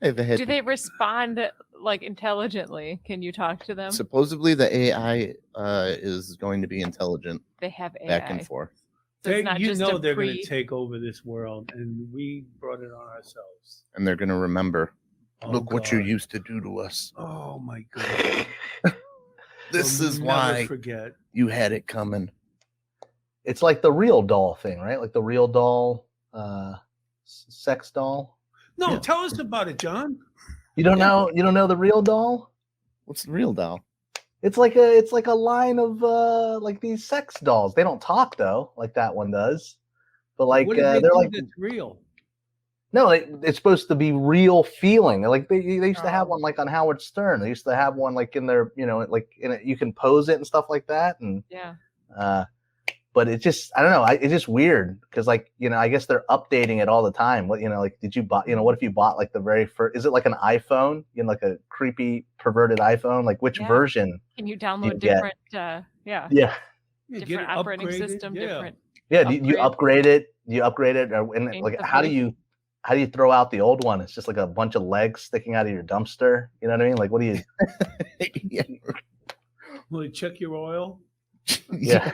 they had, Do they respond like intelligently? Can you talk to them? supposedly the AI is going to be intelligent They have AI. back and forth. So it's They- not you just know a they're going pre. to take over this world, and we brought it on ourselves. And they're going to remember, Oh, look what you God. used to do to us. Oh, my God. This We'll is never why forget. you had it coming. it's like the real doll thing, right? Like the real doll, sex doll. No, Yeah. tell us about it, John. You don't know? You don't know the real doll? What's the real doll? It's like a line of like these sex dolls. They don't talk though, like that one does. But like what did they they're do like that's real? no, it's supposed to be real feeling. Like they used to have Oh. one like on Howard Stern. They used to have one like in their like in it, you can pose it and stuff like that. And Yeah. but it just, I don't know. It's just weird because, like, I guess they're updating it all the time. What, like, did you buy, what if you bought like the very first, is it like an iPhone, like a creepy perverted iPhone? Like which version? Can you download get? different, Yeah. different operating system, different. Yeah. Do you upgrade it? Do you upgrade it? Or, and like, how do you throw out the old one? It's just like a bunch of legs sticking out of your dumpster. You know what I mean? Like, what do you? Yeah. Will you check your oil? Yeah.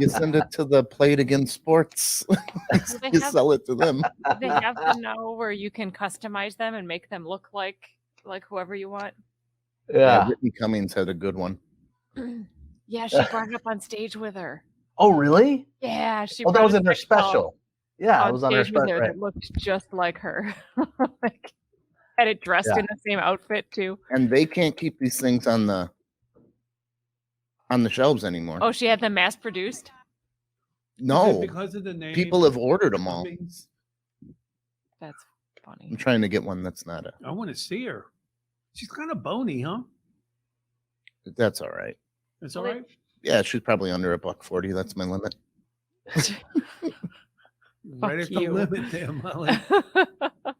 You send it to the Play It Again Sports. You sell it to them. They have them now where you can customize them and make them look like whoever you want. Yeah. Whitney Cummings had a good one. Yeah, she brought it up on stage with her. Oh, really? Yeah, she. Oh, that was in her special. Yeah, it was on her special. Right. It looked just like her. Like, had it dressed in the same outfit too. And they can't keep these things on the shelves anymore. Oh, she had them mass produced? No, because of the name. People have ordered them all. That's funny. I'm trying to get one that's not a. I want to see her. She's kind of bony, huh? That's all right. That's all right. Yeah, she's probably under $140. That's my limit. Right at the limit there, Molly.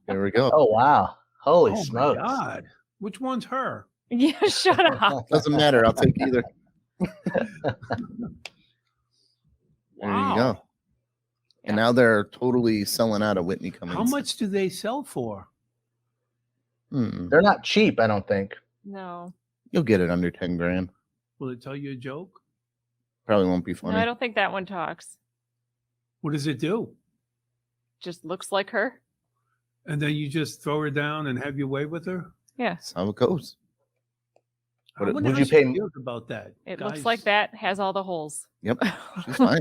There we go. Oh wow! Holy Oh smokes! my God, which one's her? Yeah, shut up. Doesn't matter. I'll take either. There you go. And now they're totally selling out of Whitney Cummings. How much do they sell for? They're not cheap, I don't think. No. You'll get it under 10 grand. Will it tell you a joke? Probably won't be funny. No, I don't think that one talks. What does it do? Just looks like her. And then you just throw her down and have your way with her? Yeah. That's how it goes. Would you pay about that? It looks like that, has all the holes. Yep. She's fine.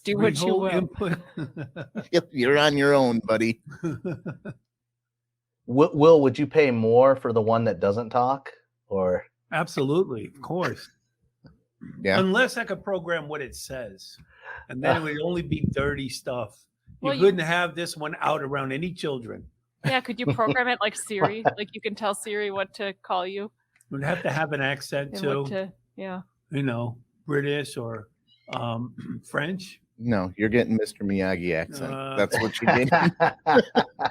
Do what you will. Input. Yep, you're on your own, buddy. Will, would you pay more for the one that doesn't talk? Or Absolutely, of course. Yeah. Unless I could program what it says. And then it would only be dirty stuff. You Well, couldn't have this one out around any children. Yeah, could you program it like Siri? Like you can tell Siri what to call you? Would have to have an accent And too. what to, yeah. British or French. No, you're getting Mr. Miyagi accent. That's what you get.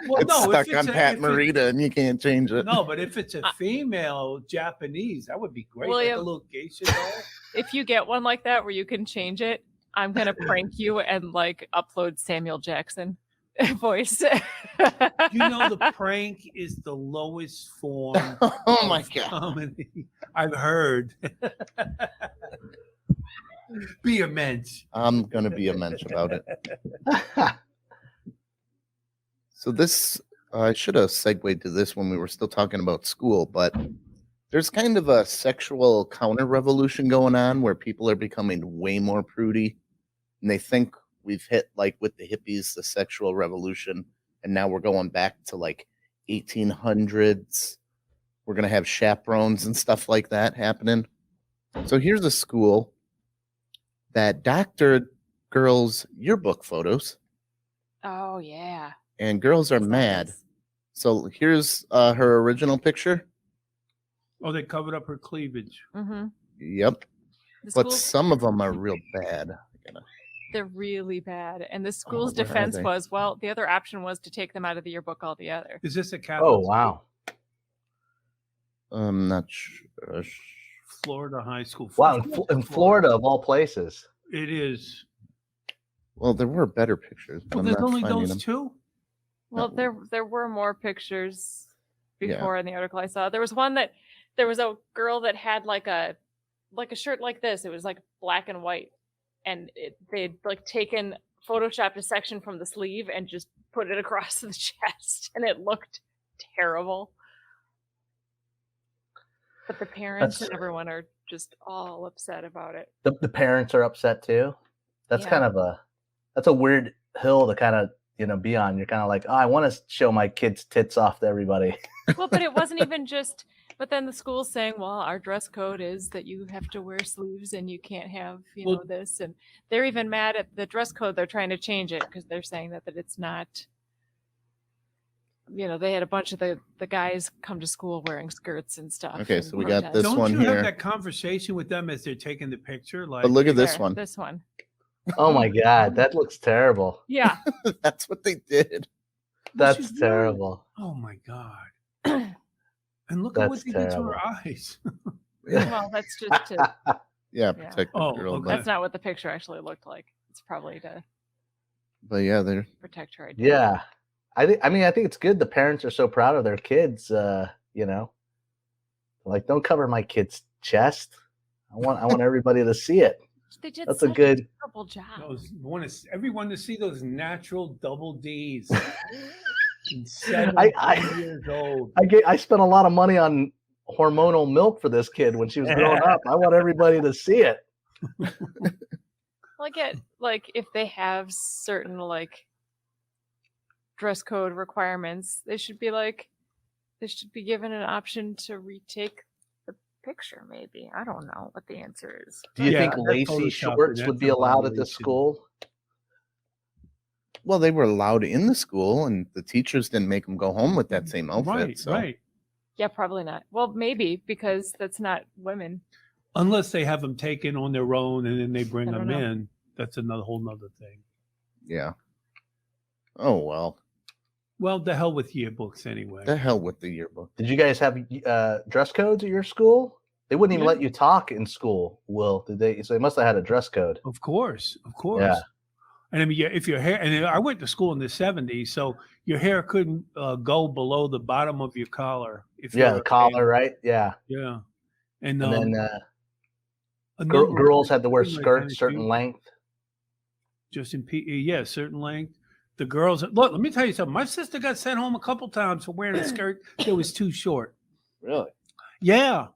Well, It's stuck on Pat Morita, and you can't change it. No, but if it's a female Japanese, that would be great. William, like a little geisha doll. If you get one like that where you can change it, I'm gonna prank you and like upload Samuel Jackson voice. You know, the prank is the lowest form. Oh my God. Comedy I've heard. Be a mensch. I'm going to be a mensch about it. So this, I should have segued to this when we were still talking about school, but there's kind of a sexual counter-revolution going on where people are becoming way more prudy, and they think we've hit, like with the hippies, the sexual revolution, and now we're going back to like 1800s. We're going to have chaperones and stuff like that happening. So here's a school that doctored girls' yearbook photos. Oh yeah. And girls are mad. So here's her original picture. Oh, they covered up her cleavage. Mm-hmm. Yep. But some of them are real bad. They're really bad. And the school's where are defense they? was, well, the other option was to take them out of the yearbook altogether. Is this a Catholic? Oh wow! I'm not sure. Florida high school. Wow, in Florida of all places. It is. Well, there were better pictures, but Well, I'm there's not only finding those them. two. Well, there were more pictures before in the article I saw. There was one that there was a girl that had like a shirt like this. It was like black and white, and they'd like taken photoshopped a section from the sleeve and just put it across the chest, and it looked terrible. But the parents and everyone are just all upset about it. The parents are upset too. That's kind of a weird hill to kind of be on. You're kind of like, oh, I want to show my kids' tits off to everybody. Well, but it wasn't even just. But then the school's saying, well, our dress code is that you have to wear sleeves and you can't have this, and they're even mad at the dress code. They're trying to change it because they're saying that it's not. they had a bunch of the guys come to school wearing skirts and stuff. Okay, and so we got protest. this Don't one you here. have that conversation with them as they're taking the picture? Like, But look at this There, one. This one. Oh my God, that looks terrible. Yeah. That's what they did. well, That's she's wearing- terrible. Oh my God. And look at what That's they did to her terrible. eyes. Well, that's just to. Yeah, Yeah. protect the Oh, girl. okay. But, That's not what the picture actually looked like. It's probably to yeah, they're protect her identity. Yeah. I think it's good the parents are so proud of their kids, like don't cover my kid's chest. I want everybody to see it. They did That's such a good terrible job. Everyone to see those natural double Ds. I- Years old. I spent a lot of money on hormonal milk for this kid when she was growing up. I want everybody to see it. I get like if they have certain like dress code requirements, they should be given an option to retake the picture. Maybe I don't know what the answer is. Do you Yeah, think that's lacy Photoshopping. shorts would That's be an allowed at the abomination. school? well, they were allowed in the school, and the teachers didn't make them go home with that same outfit. Right, so. right. Yeah, probably not. Well, maybe because that's not women. Unless they have them taken on their own and then they bring I them don't know. in. That's another whole nother thing. Yeah. Oh well. Well, the hell with yearbooks anyway. The hell with the yearbook. Did you guys have dress codes at your school? They wouldn't even Yeah. let you talk in school, Will, did they? So they must have had a dress code. Of course. Yeah. And I mean, yeah, if your hair, and I went to school in the 70s, so your hair couldn't go below the bottom of your collar. If Yeah, you're the a collar, man. right? Yeah. Yeah. And, And then a number of girls had to wear things like skirts that, certain too. length. Just in PE, certain length. The girls, look, let me tell you something. My sister got sent home a couple times for wearing a skirt that was too short. Really? Yeah.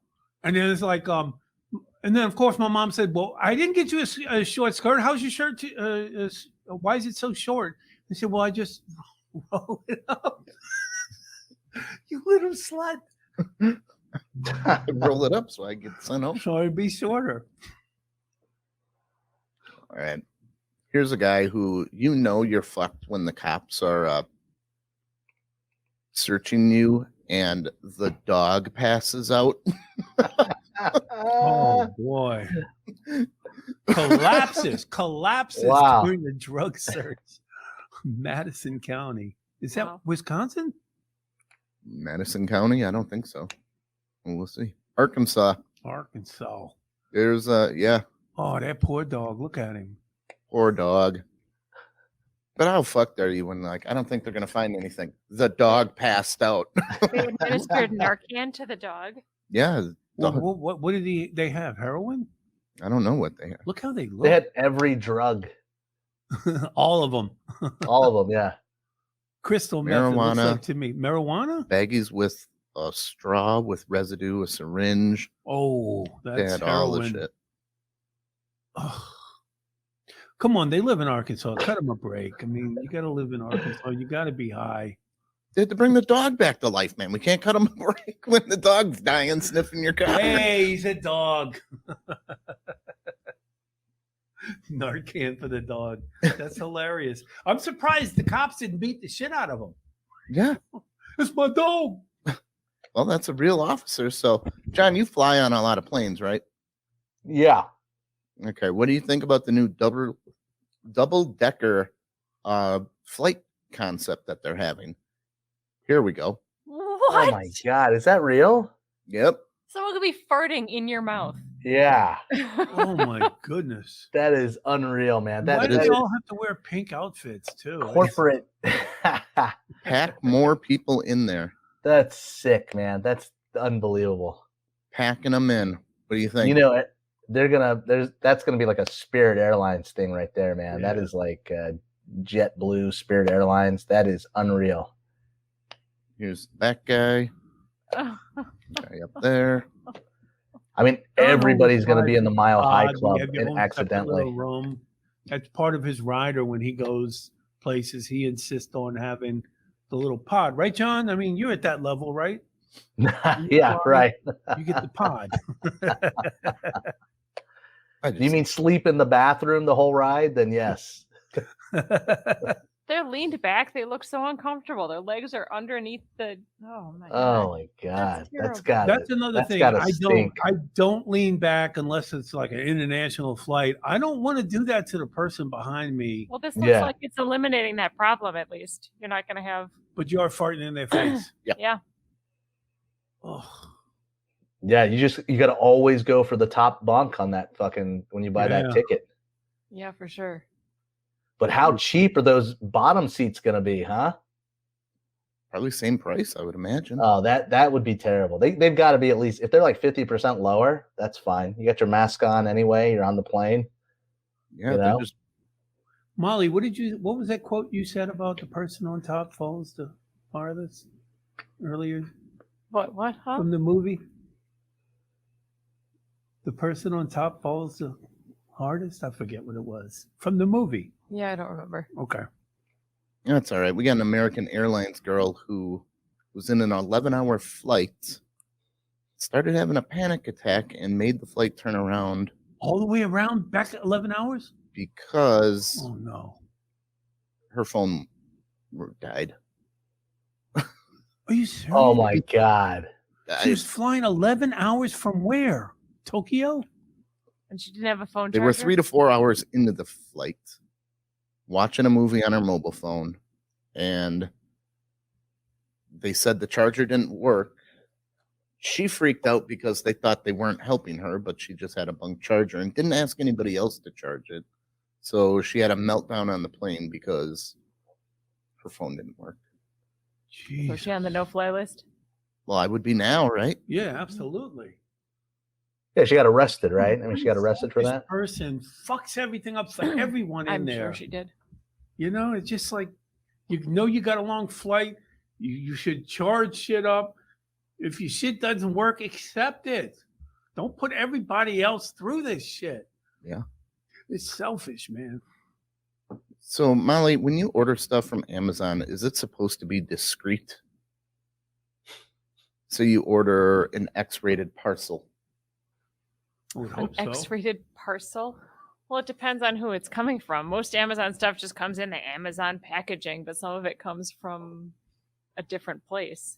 And then it's like, and then of course my mom said, well, I didn't get you a short skirt. How's your shirt? Why is it so short? I said, well, I just roll it up. You little slut. Roll it up so I get sent home. So it'd be shorter. All right. Here's a guy who you're fucked when the cops are searching you and the dog passes out. Oh boy. Collapses Wow. during the drug search. Madison County. Is that Wow. Wisconsin? Madison County? I don't think so. Well, we'll see. Arkansas. Arkansas. There's yeah, Oh, that poor dog. Look at him. poor dog. But how fucked are you when I don't think they're gonna find anything. The dog passed out. They administered Narcan to the dog. Yeah. What did they have? Heroin? I don't know what they have. Look how they look. They had every drug. All of them. All of them, yeah. Crystal meth. It looks Marijuana. like to me. Marijuana? Baggies with a straw with residue, a syringe. Oh, They that's had all the heroin. shit. Ugh. Come on, they live in Arkansas. Cut them a break. I mean, you got to live in Arkansas. You got to be high. They had to bring the dog back to life, man. We can't cut him a break when the dog's dying, sniffing your car. Hey, he's a dog. Narcan for the dog. That's hilarious. I'm surprised the cops didn't beat the shit out of him. Yeah. It's my dog. Well, that's a real officer. So, John, you fly on a lot of planes, right? Yeah. Okay. What do you think about the new double-decker flight concept that they're having? Here we go. What? Oh my God. Is that real? Yep. Someone could be farting in your mouth. Yeah. Oh my goodness. That is unreal, man. Why That do they is all have to wear pink outfits too? corporate. Pack more people in there. That's sick, man. That's unbelievable. Packing them in. What do you think? You know, that's gonna be like a Spirit Airlines thing right there, man. That Yeah. is like JetBlue, Spirit Airlines. That is unreal. Here's that guy. Guy up there. I mean, I don't know everybody's gonna why be in the Mile High Odd, Club you have your and own separate accidentally. little room. That's part of his rider when he goes places. He insists on having the little pod, right, John? I mean, you're at that level, right? Yeah, right. You get the pod. I Do you just- mean sleep in the bathroom the whole ride? Then yes. They're leaned back. They look so uncomfortable. Their legs are underneath the. Oh my god. Oh my god, terrible. That's another thing. Gotta I stink. don't lean back unless it's like an international flight. I don't want to do that to the person behind me. Well, this looks Yeah. like it's eliminating that problem. At least you're not going to have. But you are farting in their face. Yeah. Oh, Yeah, you got to always go for the top bunk on that fucking when you buy that Yeah. ticket. Yeah, for sure. But how cheap are those bottom seats going to be, huh? Probably same price, I would imagine. Oh, that would be terrible. They've got to be at least, if they're like 50% lower, that's fine. You got your mask on anyway. You're on the plane. Yeah, you they're know? just Molly, what was that quote you said about the person on top falls the farthest earlier What? Huh? from the movie? The person on top falls the hardest? I forget what it was. From the movie. Yeah, I don't remember. Okay. That's all right. We got an American Airlines girl who was in an 11-hour flight, started having a panic attack, and made the flight turn around All the way around back at 11 hours? because Oh, no. her phone died. Are you serious? Oh my god. She was flying 11 hours from where? Tokyo? And she didn't have a phone They charger. were 3 to 4 hours into the flight, watching a movie on her mobile phone, and they said the charger didn't work. She freaked out because they thought they weren't helping her, but she just had a bunk charger and didn't ask anybody else to charge it. So she had a meltdown on the plane because her phone didn't work. So Jeez. is she on the no-fly list? Well, I would be now, right? Yeah, absolutely. Yeah, she got arrested, right? I mean, she got arrested for This that. person fucks everything up for everyone in I'm there. sure she did. You know, it's just like, you know, you got a long flight. You should charge shit up. If your shit doesn't work, accept it. Don't put everybody else through this shit. Yeah. It's selfish, man. So, Molly, when you order stuff from Amazon, is it supposed to be discreet? So you order an X-rated parcel. I would An hope so. X-rated parcel? Well, it depends on who it's coming from. Most Amazon stuff just comes in the Amazon packaging, but some of it comes from a different place.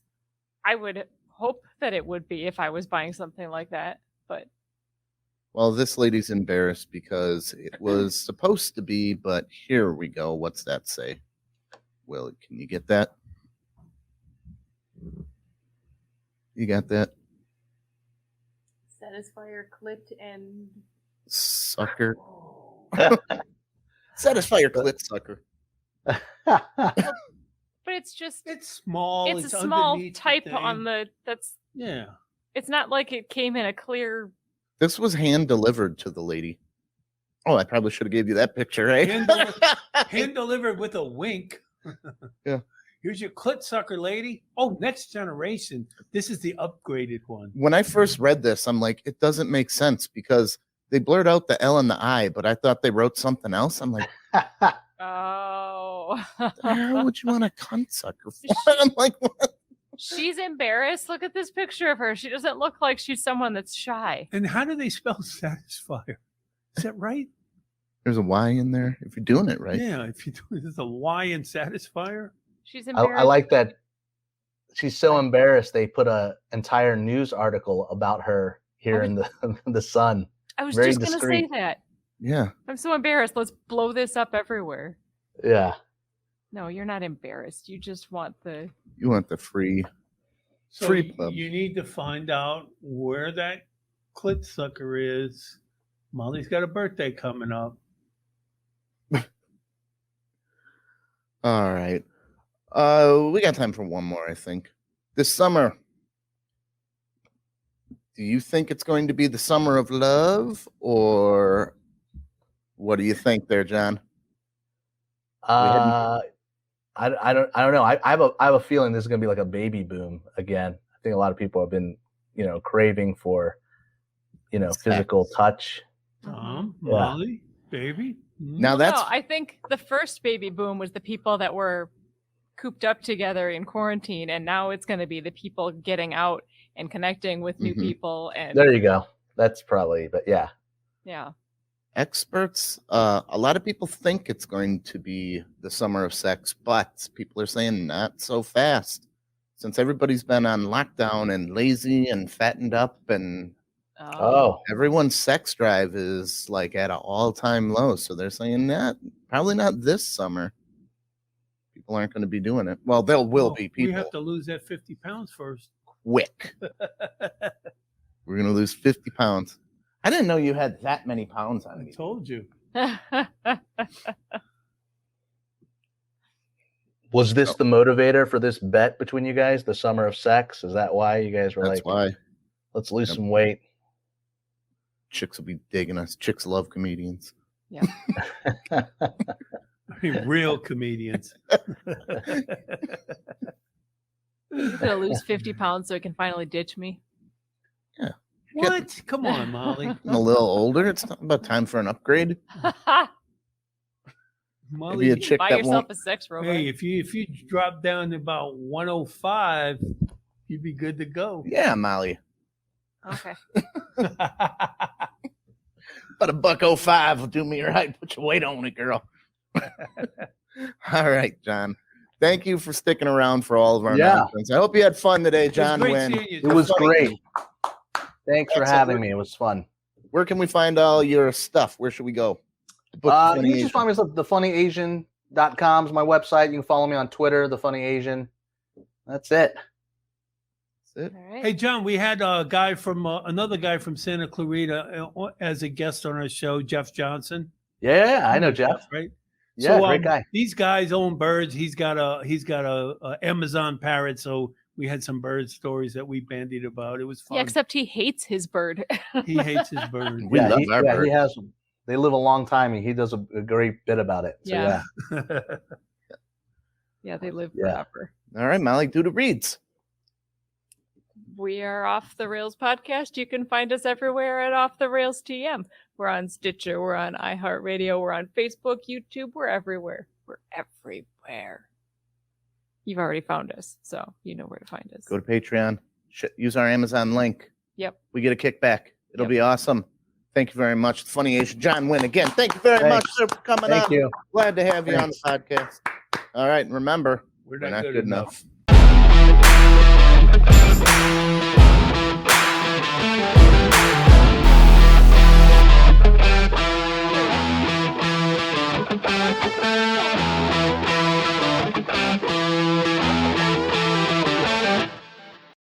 I would hope that it would be if I was buying something like that, but Well, this lady's embarrassed because it was supposed to be, but here we go. What's that say? Will, can you get that? You got that? Satisfier clit and Sucker. Satisfy your clit, sucker. but it's just It's small. it's a small underneath the type thing. on the that's Yeah. it's not like it came in a clear This was hand delivered to the lady. Oh, I probably should have gave you that picture, right? Hand delivered with a wink. Yeah. Here's your clit sucker, lady. Oh, next generation. This is the upgraded one. When I first read this, I'm like, it doesn't make sense because they blurred out the L and the I, but I thought they wrote something else. I'm like, oh how would you want a cunt sucker for? I'm like, what? she's embarrassed. Look at this picture of her. She doesn't look like she's someone that's shy. And how do they spell satisfier? Is that right? There's a Y in there if you're doing it right. Yeah. If you do, there's a Y in satisfier. She's I embarrassed. like that. She's so embarrassed. They put an entire news article about her here in the Sun. I was very just going to say discreet. that. Yeah. I'm so embarrassed. Let's blow this up everywhere. Yeah. No, you're not embarrassed. You just want the. You want the free. So Free pub. you need to find out where that clit sucker is. Molly's got a birthday coming up. All right. We got time for one more, I think. This summer. Do you think it's going to be the summer of love, or what do you think there, John? I don't know. I have a feeling this is gonna be like a baby boom again. I think a lot of people have been, craving for, physical touch. Tom, Yeah. Molly, baby. Now that's No, I think the first baby boom was the people that were cooped up together in quarantine, and now it's going to be the people getting out and connecting with new Mhm. people. And There you go. That's probably, but yeah. yeah, experts, a lot of people think it's going to be the summer of sex, but people are saying not so fast. Since everybody's been on lockdown and lazy and fattened up, and Oh, everyone's sex drive is like at an all-time low. So they're saying that probably not this summer. People aren't going to be doing it. Well, there will be people. We have to lose that 50 pounds first. Quick. We're going to lose 50 pounds. I didn't know you had that many pounds on I you. told you. was this the motivator for this bet between you guys? The summer of sex? Is that why you guys were That's like, why let's lose some weight? chicks will be digging us. Chicks love comedians. Yeah. I mean, real comedians. He's gonna lose 50 pounds so he can finally ditch me. What? Come on, Molly. I'm a little older. It's not about time for an upgrade. Molly, Maybe a chick Buy that yourself won't. a sex robot. hey, if you drop down to about 105, you'd be good to go. Yeah, Molly. Okay. But a $1.05 will do me right. Put your weight on it, girl. All right, John. Thank you for sticking around for all of our nonsense. I hope you had fun today, John It was great Wynn. seeing you. It was Funny. great. Thanks for Excellent. having me. It was fun. Where can we find all your stuff? Where should we go? To book the Funny You can Asian? just find me at thefunnyasian.com is my website. You can follow me on Twitter, The Funny Asian. That's it. That's it. All right. Hey, John, we had a guy from another guy from Santa Clarita as a guest on our show, Jeff Johnson. Yeah, I know Jeff. Right? Yeah, So, great guy. These guys own birds. He's got a Amazon parrot. So we had some bird stories that we bandied about. It was fun. Yeah, except he hates his bird. He hates his bird. We love our he bird. has. They live a long time. And he does a great bit about it. So, Yeah. yeah. Yeah, they live Yeah. forever. All right, Molly, do the reads. We are Off the Rails podcast. You can find us everywhere at Off the Rails TM. We're on Stitcher. We're on iHeartRadio. We're on Facebook, YouTube. We're everywhere. We're everywhere. You've already found us, so you know where to find us. Go to Patreon. Use our Amazon link. Yep. We get a kickback. It'll Yep. be awesome. Thank you very much. Funny Asian John Wynn again. Thank you very much, Thanks. sir, for coming Thank on. you. Glad to have you Thanks. on the podcast. All right, and remember, We're we're not not good enough. enough.